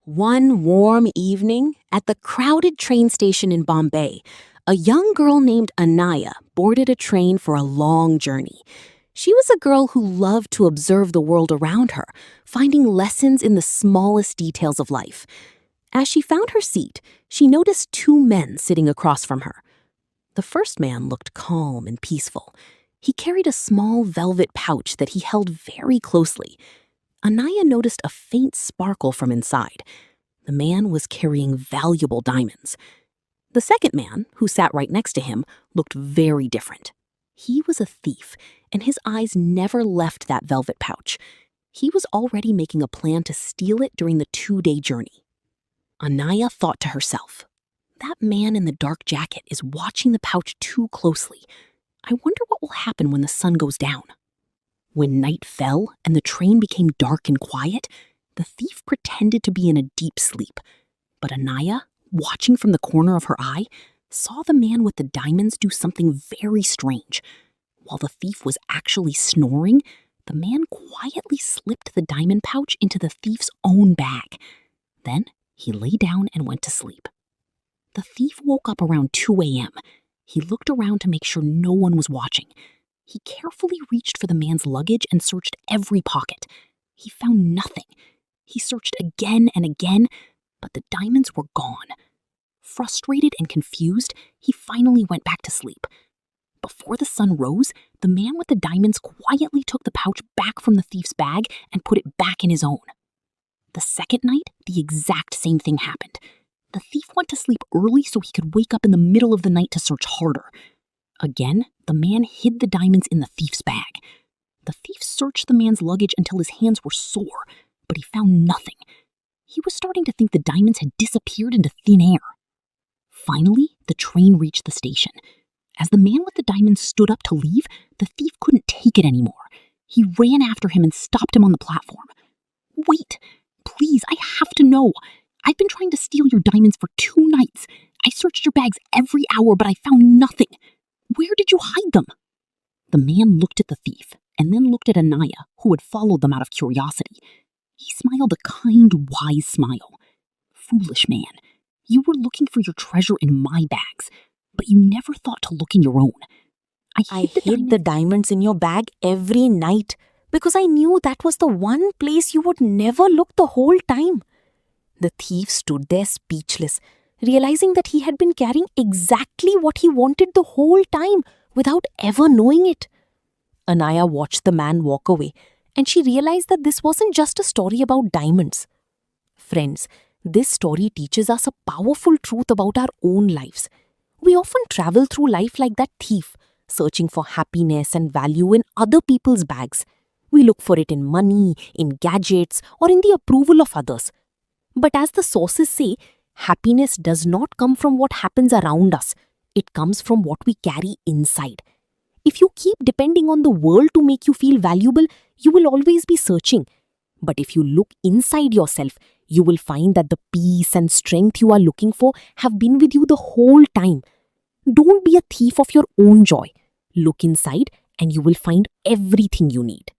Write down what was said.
One warm evening, at the crowded train station in Bombay, a young girl named Anaya boarded a train for a long journey. She was a girl who loved to observe the world around her, finding lessons in the smallest details of life. As she found her seat, she noticed two men sitting across from her. The first man looked calm and peaceful. He carried a small velvet pouch that he held very closely. Anaya noticed a faint sparkle from inside. The man was carrying valuable diamonds. The second man, who sat right next to him, looked very different. He was a thief, and his eyes never left that velvet pouch. He was already making a plan to steal it during the 2-day journey. Anaya thought to herself, "That man in the dark jacket is watching the pouch too closely. I wonder what will happen when the sun goes down." When night fell and the train became dark and quiet, the thief pretended to be in a deep sleep. But Anaya, watching from the corner of her eye, saw the man with the diamonds do something very strange. While the thief was actually snoring, the man quietly slipped the diamond pouch into the thief's own bag. Then he lay down and went to sleep. The thief woke up around 2 a.m. He looked around to make sure no one was watching. He carefully reached for the man's luggage and searched every pocket. He found nothing. He searched again and again, but the diamonds were gone. Frustrated and confused, he finally went back to sleep. Before the sun rose, the man with the diamonds quietly took the pouch back from the thief's bag and put it back in his own. The second night, the exact same thing happened. The thief went to sleep early so he could wake up in the middle of the night to search harder. Again, the man hid the diamonds in the thief's bag. The thief searched the man's luggage until his hands were sore, but he found nothing. He was starting to think the diamonds had disappeared into thin air. Finally, the train reached the station. As the man with the diamonds stood up to leave, the thief couldn't take it anymore. He ran after him and stopped him on the platform. "Wait, please, I have to know. I've been trying to steal your diamonds for 2 nights. I searched your bags every hour, but I found nothing. Where did you hide them?" The man looked at the thief and then looked at Anaya, who had followed them out of curiosity. He smiled a kind, wise smile. "Foolish man, you were looking for your treasure in my bags, but you never thought to look in your own. I hid the diamonds in your bag every night because I knew that was the one place you would never look the whole time." The thief stood there speechless, realizing that he had been carrying exactly what he wanted the whole time without ever knowing it. Anaya watched the man walk away, and she realized that this wasn't just a story about diamonds. Friends, this story teaches us a powerful truth about our own lives. We often travel through life like that thief, searching for happiness and value in other people's bags. We look for it in money, in gadgets, or in the approval of others. But as the sources say, happiness does not come from what happens around us. It comes from what we carry inside. If you keep depending on the world to make you feel valuable, you will always be searching. But if you look inside yourself, you will find that the peace and strength you are looking for have been with you the whole time. Don't be a thief of your own joy. Look inside and you will find everything you need.